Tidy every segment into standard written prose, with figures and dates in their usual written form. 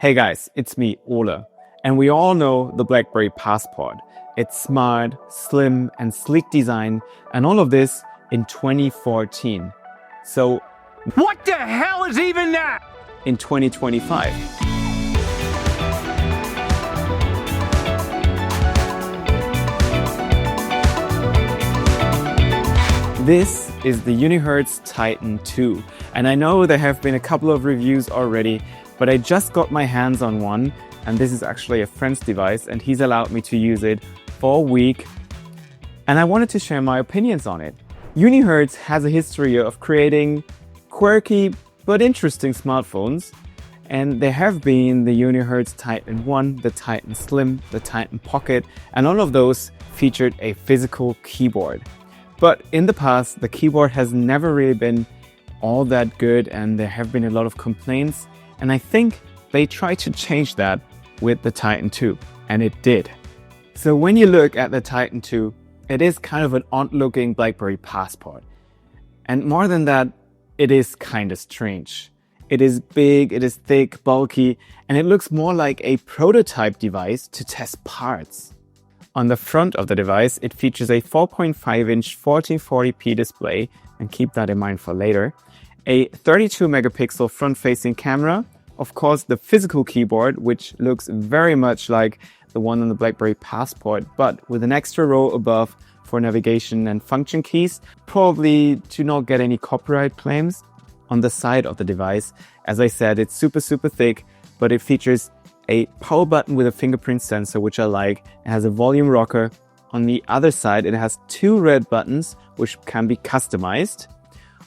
Hey guys, it's me, Ole. And we all know the BlackBerry Passport. Its smart, slim, and sleek design, and all of this in 2014. So, what the hell is even that? In 2025. This is the Unihertz Titan 2, and I know there have been a couple of reviews already, but I just got my hands on one, and this is actually a friend's device, and he's allowed me to use it for a week, and I wanted to share my opinions on it. Unihertz has a history of creating quirky but interesting smartphones, and there have been the Unihertz Titan 1, the Titan Slim, the Titan Pocket, and all of those featured a physical keyboard. But in the past, the keyboard has never really been all that good, and there have been a lot of complaints. And I think they tried to change that with the Titan 2, and it did. So when you look at the Titan 2, it is kind of an odd-looking BlackBerry Passport. And more than that, it is kind of strange. It is big, it is thick, bulky, and it looks more like a prototype device to test parts. On the front of the device, it features a 4.5-inch 1440p display, and keep that in mind for later, a 32-megapixel front-facing camera, of course the physical keyboard, which looks very much like the one on the BlackBerry Passport, but with an extra row above for navigation and function keys, probably to not get any copyright claims. On the side of the device, as I said, it's super thick, but it features a power button with a fingerprint sensor, which I like. It has a volume rocker. On the other side, it has two red buttons, which can be customized.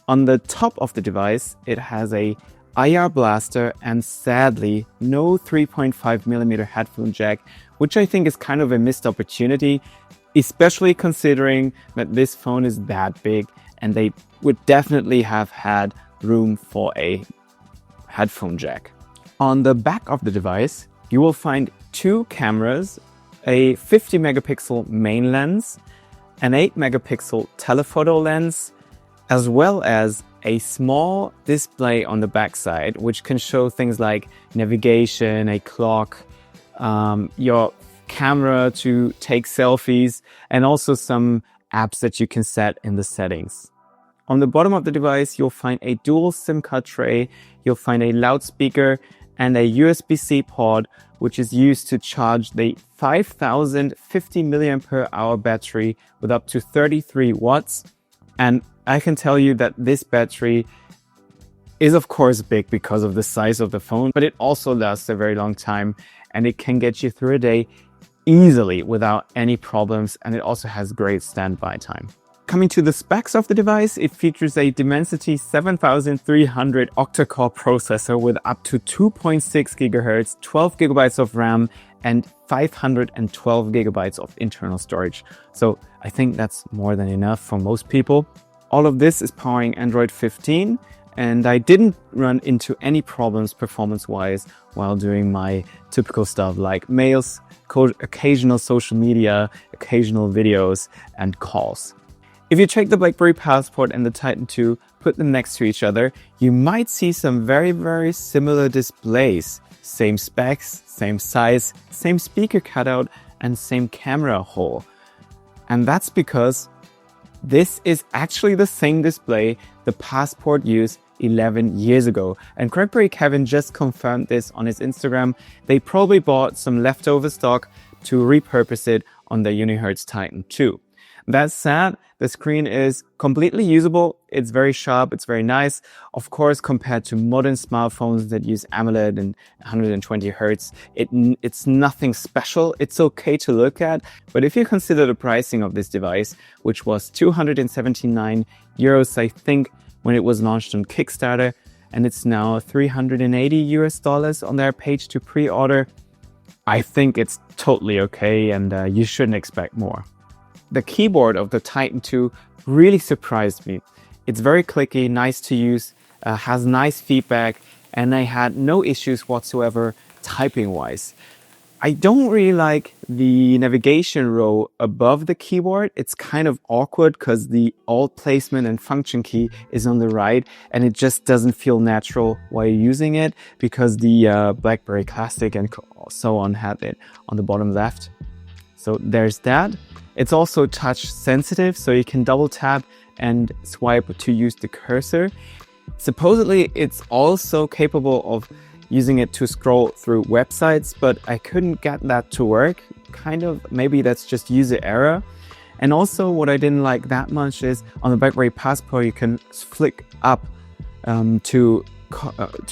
On the top of the device, it has a IR blaster and sadly, no 3.5mm headphone jack, which I think is kind of a missed opportunity, especially considering that this phone is that big and they would definitely have had room for a headphone jack. On the back of the device, you will find two cameras, a 50-megapixel main lens, an 8-megapixel telephoto lens, as well as a small display on the backside, which can show things like navigation, a clock, your camera to take selfies, and also some apps that you can set in the settings. On the bottom of the device, you'll find a dual SIM card tray, you'll find a loudspeaker, and a USB-C port, which is used to charge the 5050 mAh battery with up to 33 watts. And I can tell you that this battery is of course big because of the size of the phone, but it also lasts a very long time and it can get you through a day easily without any problems, and it also has great standby time. Coming to the specs of the device, it features a Dimensity 7300 octa-core processor with up to 2.6 GHz, 12 GB of RAM, and 512 GB of internal storage. So I think that's more than enough for most people. All of this is powering Android 15, and I didn't run into any problems performance-wise while doing my typical stuff like mails, occasional social media, occasional videos, and calls. If you check the BlackBerry Passport and the Titan 2, put them next to each other, you might see some very similar displays. Same specs, same size, same speaker cutout, and same camera hole. And that's because this is actually the same display the Passport used 11 years ago. And Crackberry Kevin just confirmed this on his Instagram. They probably bought some leftover stock to repurpose it on the Unihertz Titan 2. That said, the screen is completely usable. It's very sharp. It's very nice. Of course, compared to modern smartphones that use AMOLED and 120 Hertz, it's nothing special. It's okay to look at. But if you consider the pricing of this device, which was 279 euros, I think, when it was launched on Kickstarter, and it's now $380 on their page to pre-order, I think it's totally okay, and you shouldn't expect more. The keyboard of the Titan 2 really surprised me. It's very clicky, nice to use, has nice feedback, and I had no issues whatsoever typing-wise. I don't really like the navigation row above the keyboard. It's kind of awkward because the alt placement and function key is on the right, and it just doesn't feel natural while you're using it because the BlackBerry Classic and so on had it on the bottom left. So there's that. It's also touch sensitive, so you can double tap and swipe to use the cursor. Supposedly, it's also capable of using it to scroll through websites, but I couldn't get that to work. Kind of, maybe that's just user error. And also what I didn't like that much is on the BlackBerry Passport, you can flick up to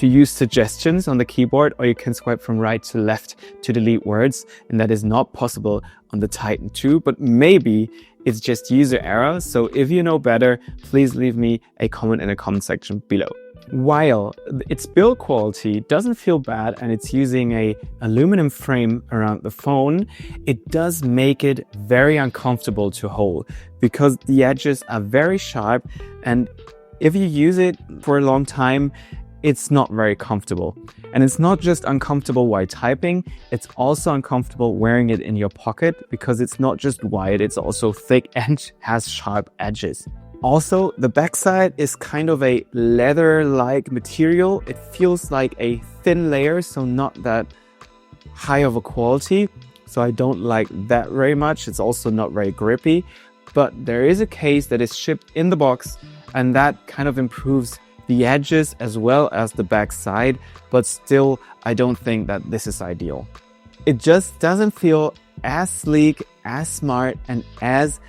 use suggestions on the keyboard, or you can swipe from right to left to delete words. And that is not possible on the Titan 2, but maybe it's just user error. So if you know better, please leave me a comment in the comment section below. While its build quality doesn't feel bad and it's using an aluminum frame around the phone, it does make it very uncomfortable to hold because the edges are very sharp, and if you use it for a long time, it's not very comfortable. And it's not just uncomfortable while typing, it's also uncomfortable wearing it in your pocket because it's not just wide, it's also thick and has sharp edges. Also, the backside is kind of a leather-like material. It feels like a thin layer, so not that high of a quality. So I don't like that very much. It's also not very grippy. But there is a case that is shipped in the box, and that kind of improves the edges as well as the backside. But still, I don't think that this is ideal. It just doesn't feel as sleek, as smart, and as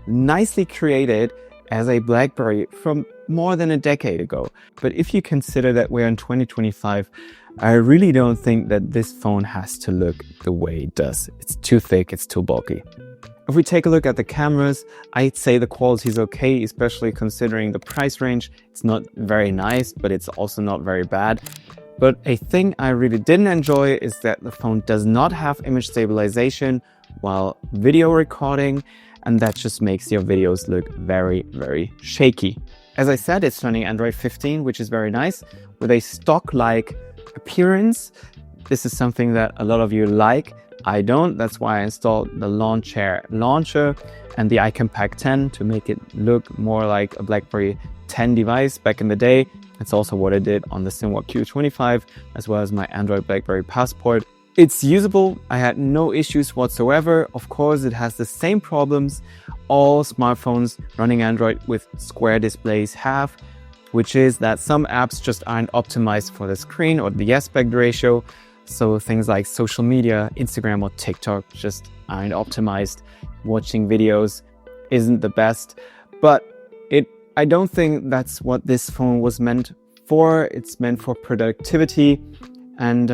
nicely created as a BlackBerry from more than a decade ago. But if you consider that we're in 2025, I really don't think that this phone has to look the way it does. It's too thick, it's too bulky. If we take a look at the cameras, I'd say the quality is okay, especially considering the price range. It's not very nice, but it's also not very bad. But a thing I really didn't enjoy is that the phone does not have image stabilization while video recording, and that just makes your videos look very, very shaky. As I said, it's running Android 15, which is very nice, with a stock-like appearance. This is something that a lot of you like. I don't. That's why I installed the Launcher and the iCompact 10 to make it look more like a BlackBerry 10 device back in the day. It's also what I did on the SIMWalk Q25, as well as my Android BlackBerry Passport. It's usable. I had no issues whatsoever. Of course, it has the same problems all smartphones running Android with square displays have, which is that some apps just aren't optimized for the screen or the aspect ratio. So things like social media, Instagram or TikTok just aren't optimized. Watching videos isn't the best, but I don't think that's what this phone was meant for. It's meant for productivity, and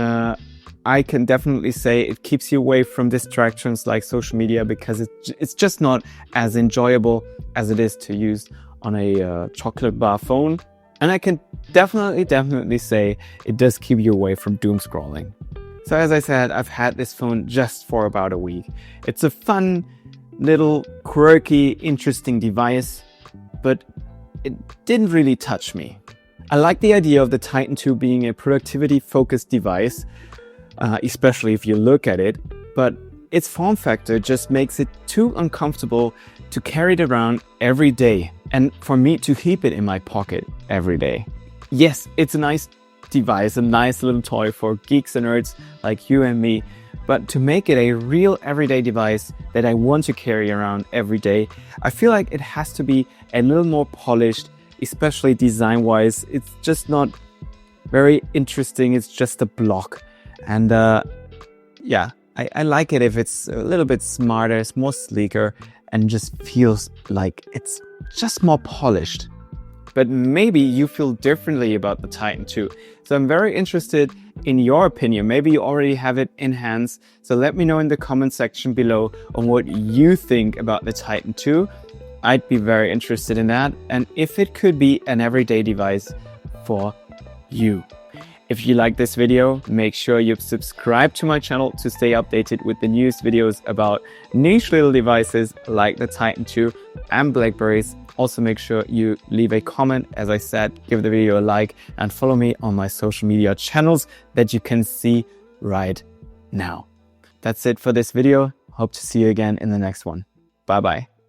I can definitely say it keeps you away from distractions like social media because it's just not as enjoyable as it is to use on a chocolate bar phone. And I can definitely say it does keep you away from doom scrolling. So as I said, I've had this phone just for about a week. It's a fun, little, quirky, interesting device, but it didn't really touch me. I like the idea of the Titan 2 being a productivity-focused device, especially if you look at it, but its form factor just makes it too uncomfortable to carry it around every day and for me to keep it in my pocket every day. Yes, it's a nice device, a nice little toy for geeks and nerds like you and me, but to make it a real everyday device that I want to carry around every day, I feel like it has to be a little more polished, especially design-wise. It's just not very interesting. It's just a block. And yeah, I like it if it's a little bit smarter, it's more sleeker, and just feels like it's just more polished. But maybe you feel differently about the Titan 2. So I'm very interested in your opinion. Maybe you already have it in hands. So let me know in the comment section below on what you think about the Titan 2. I'd be very interested in that. And if it could be an everyday device for you. If you like this video, make sure you subscribe to my channel to stay updated with the newest videos about niche little devices like the Titan 2 and BlackBerries. Also make sure you leave a comment, as I said, give the video a like and follow me on my social media channels that you can see right now. That's it for this video. Hope to see you again in the next one. Bye bye.